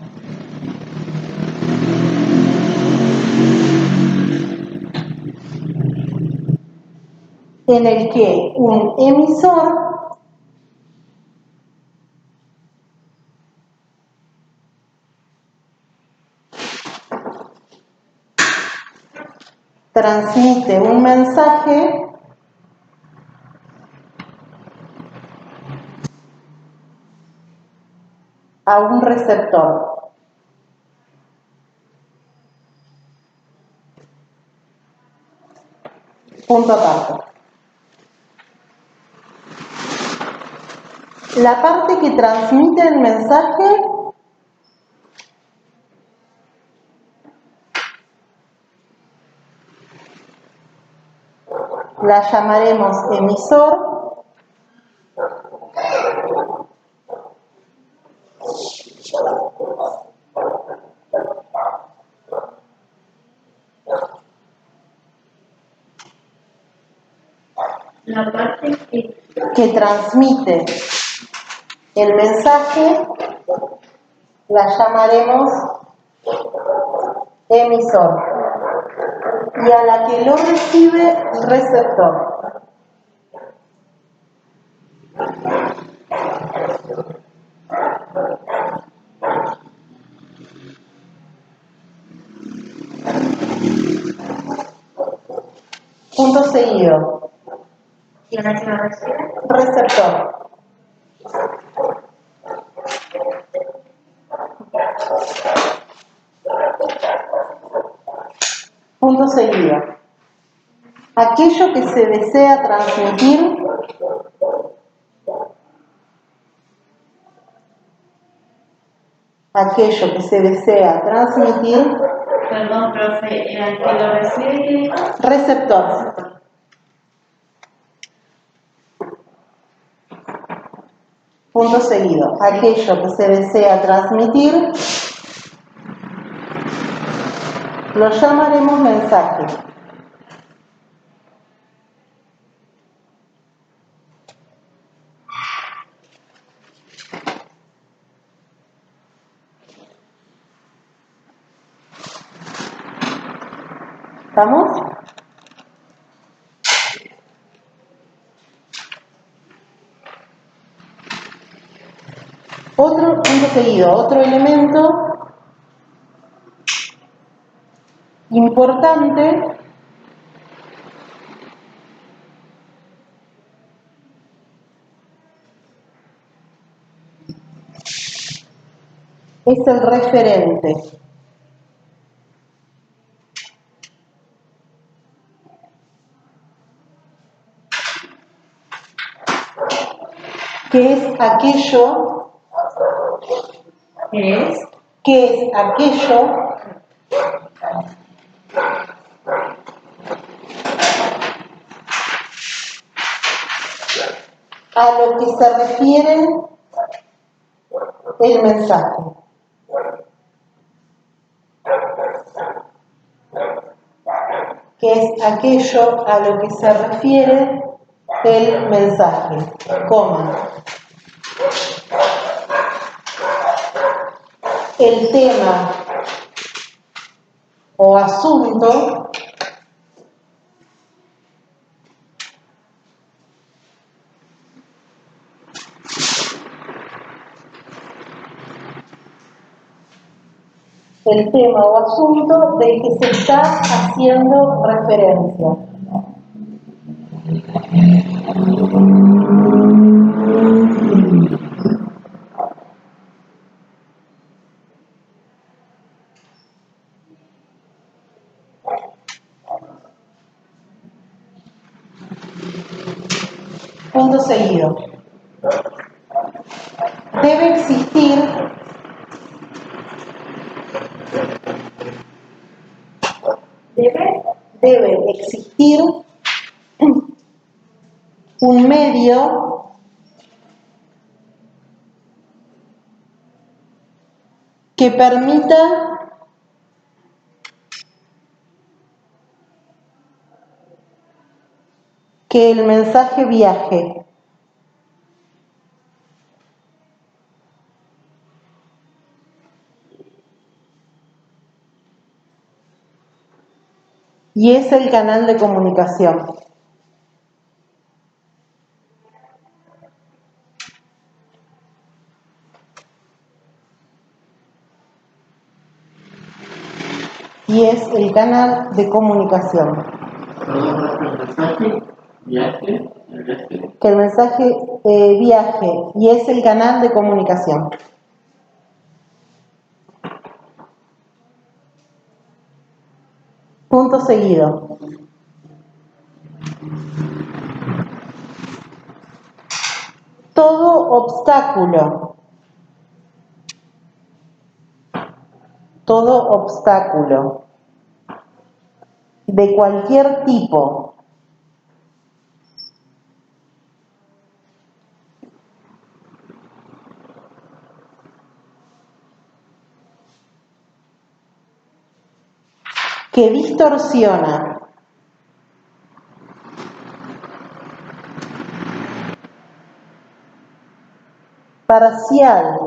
[SPEAKER 1] En el que un emisor transmite un mensaje a un receptor. punto aparte. La parte que transmite el mensaje la llamaremos emisor
[SPEAKER 2] La parte
[SPEAKER 1] que transmite el mensaje la llamaremos emisor y a la que lo recibe receptor. Punto seguido.
[SPEAKER 2] y a la que lo recibe.
[SPEAKER 1] Receptor. Punto seguido. Aquello que se desea transmitir
[SPEAKER 2] Perdón, profe, al que lo recibe, ¿qué dijo?
[SPEAKER 1] receptor. Punto seguido. Aquello que se desea transmitir lo llamaremos mensaje. ¿Estamos? Otro punto seguido, otro elemento importante es el referente. Que es aquello a lo que se refiere el mensaje. Que es aquello a lo que se refiere el mensaje, coma. El tema o asunto del que se está haciendo referencia. Punto seguido. Debe existir un medio que permita que el mensaje viaje. Y es el canal de comunicación. Y es el canal de comunicación. Que el mensaje viaje y es el canal de comunicación. Punto seguido. todo obstáculo de cualquier tipo que distorsiona parcial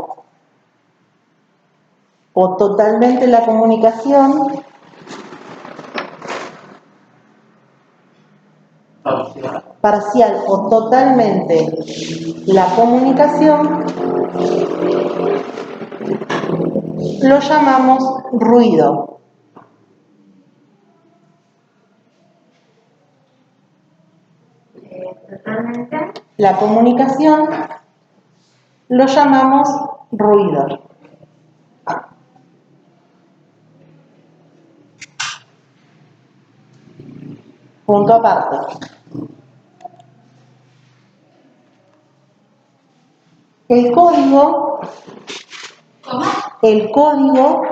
[SPEAKER 1] o totalmente la comunicación, parcial o totalmente la comunicación, lo llamamos ruido.
[SPEAKER 2] Totalmente.
[SPEAKER 1] La comunicación lo llamamos ruido. Punto aparte. El código,
[SPEAKER 2] ¿Cómo?
[SPEAKER 1] el código,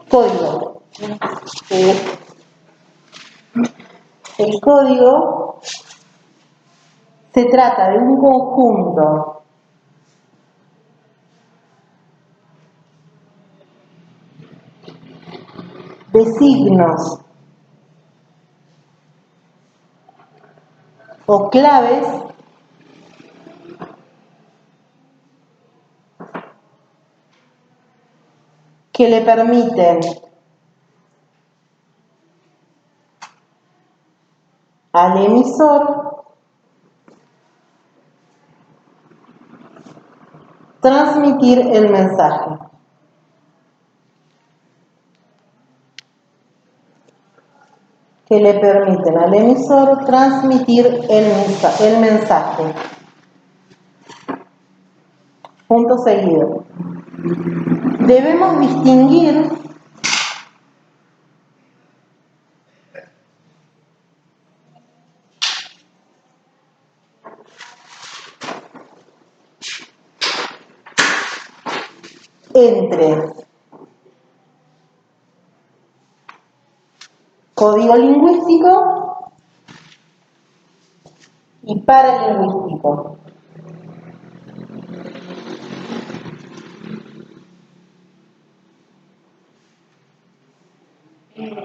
[SPEAKER 2] ¿Código?
[SPEAKER 1] el código se trata de un conjunto de signos o claves que le permiten al emisor transmitir el mensaje. Que le permiten al emisor transmitir el mensaje. Punto seguido. Debemos distinguir entre código lingüístico y paralingüístico.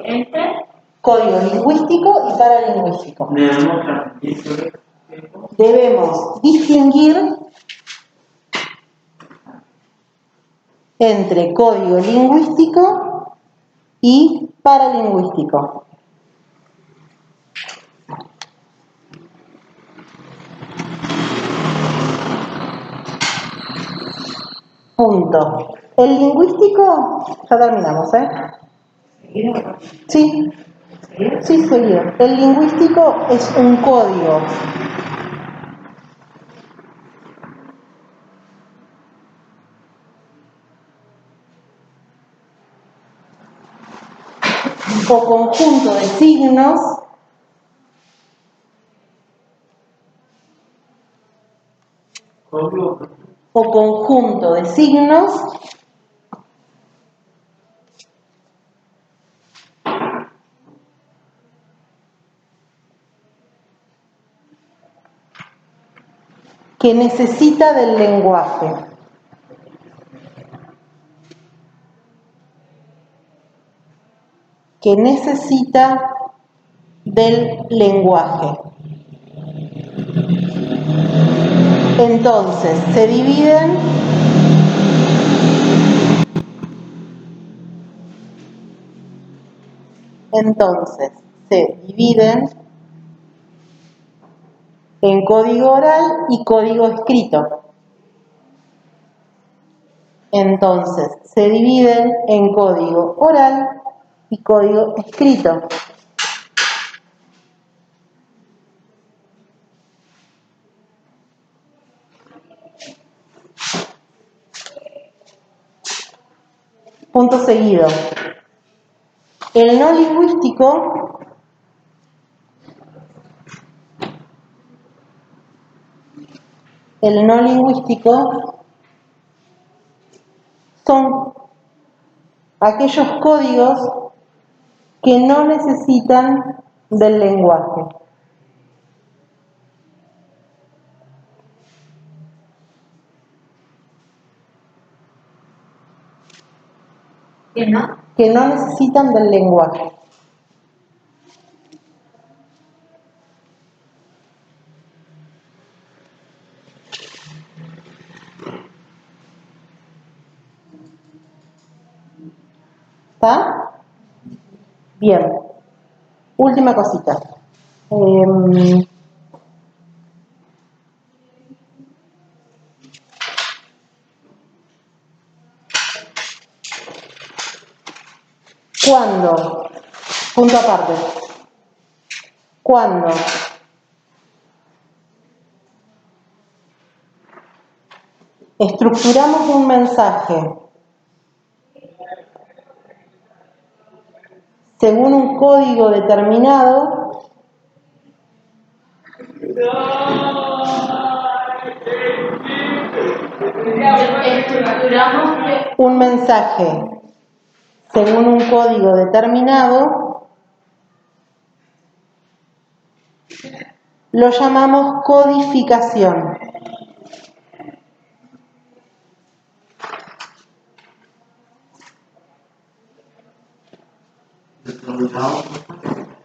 [SPEAKER 2] Entre.
[SPEAKER 1] Código lingüístico y paralingüístico. Debemos distinguir entre código lingüístico y paralingüístico. Punto. El lingüístico, ya terminamos, ¿eh? Sí, sí, soy yo. El lingüístico es un código o conjunto de signos o conjunto de signos que necesita del lenguaje. Que necesita del lenguaje. Entonces, se dividen en código oral y código escrito. Entonces, se dividen en código oral y código escrito. Punto seguido. El no lingüístico el no lingüístico son aquellos códigos que no necesitan del lenguaje.
[SPEAKER 3] ¿Qué no?
[SPEAKER 1] Que no necesitan del lenguaje. ¿Está? Bien. Última cosita. Cuando, punto aparte, cuando estructuramos un mensaje según un código determinado,
[SPEAKER 2] Estructuramos
[SPEAKER 1] un mensaje según un código determinado, lo llamamos codificación.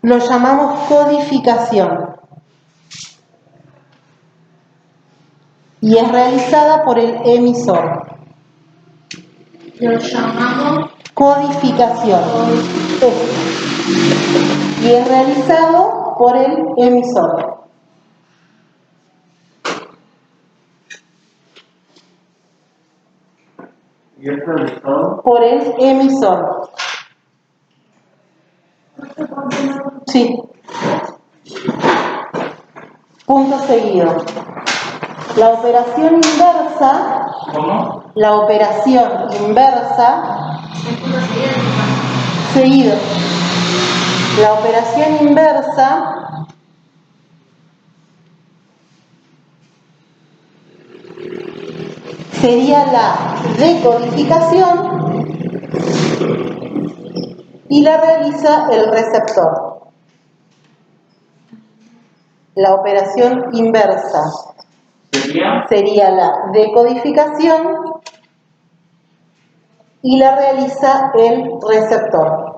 [SPEAKER 1] Lo llamamos codificación. Y es realizada por el emisor.
[SPEAKER 2] lo llamamos
[SPEAKER 1] Codificación. Y es realizado por el emisor.
[SPEAKER 4] ¿Y es realizado?
[SPEAKER 1] Por el emisor. Sí. Punto seguido. La operación inversa.
[SPEAKER 4] ¿Cómo?
[SPEAKER 1] La operación inversa. Seguido. La operación inversa sería la decodificación y la realiza el receptor. La operación inversa sería la decodificación y la realiza el receptor.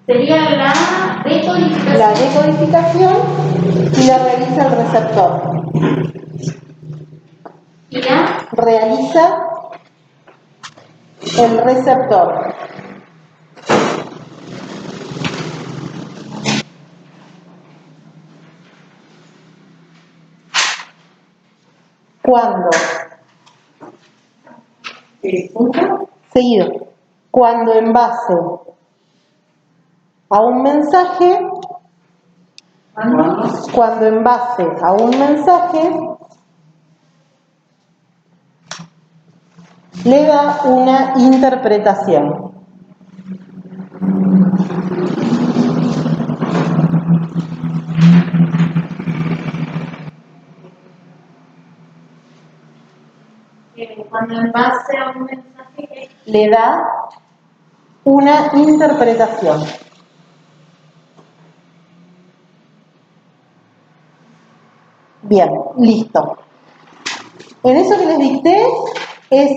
[SPEAKER 2] sería la decodificación.
[SPEAKER 1] La decodificación y la realiza el receptor.
[SPEAKER 2] Y la
[SPEAKER 1] Realiza el receptor. Cuando, seguido, cuando en base a un mensaje, cuando en base a un mensaje le da una interpretación.
[SPEAKER 2] cuando en base a un mensaje
[SPEAKER 1] Le da una interpretación. Bien, listo. En eso que les dicté es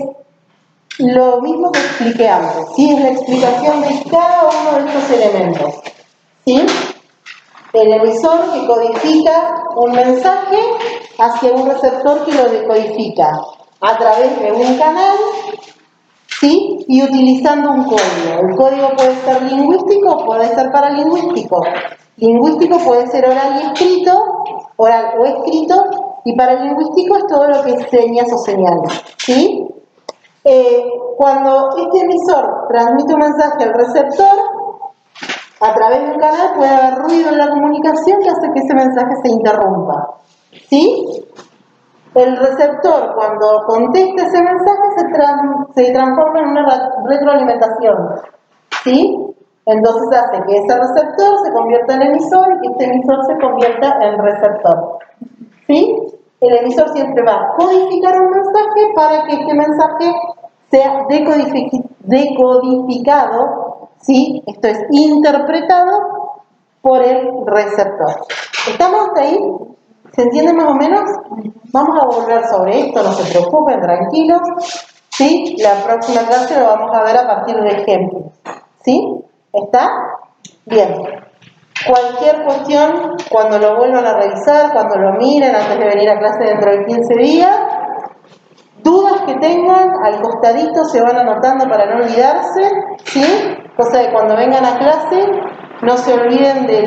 [SPEAKER 1] lo mismo que expliqué antes, ¿sí? Es la explicación de cada uno de estos elementos, ¿sí? El emisor que codifica un mensaje hacia un receptor que lo decodifica a través de un canal, ¿sí? Y utilizando un código. El código puede ser lingüístico, puede ser paralingüístico. Lingüístico puede ser oral y escrito, oral o escrito, y paralingüístico es todo lo que es señas o señales, ¿sí? Cuando este emisor transmite un mensaje al receptor, a través de un canal puede haber ruido en la comunicación que hace que ese mensaje se interrumpa, ¿sí? El receptor, cuando contesta ese mensaje, se transforma en una retroalimentación, ¿sí? Entonces hace que ese receptor se convierta en emisor y que este emisor se convierta en receptor. ¿Sí? El emisor siempre va a codificar un mensaje para que este mensaje sea decodificado, ¿sí? Esto es interpretado por el receptor. ¿Estamos hasta ahí? ¿Se entiende más o menos? Vamos a volver sobre esto, no se preocupen, tranquilos. ¿Sí? La próxima clase lo vamos a ver a partir de ejemplos. ¿Sí? ¿Está? Bien. Cualquier cuestión, cuando lo vuelvan a revisar, cuando lo miren antes de venir a clase dentro de 15 días, dudas que tengan, al costadito se van anotando para no olvidarse, ¿sí? Cosa de cuando vengan a clase no se olviden de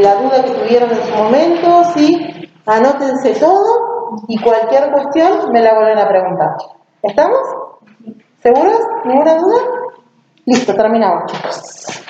[SPEAKER 1] la duda que tuvieron en su momento, ¿sí? Anótense todo y cualquier cuestión me la vuelven a preguntar. ¿Estamos? ¿Seguros? ¿Ninguna duda? Listo, terminamos, chicos.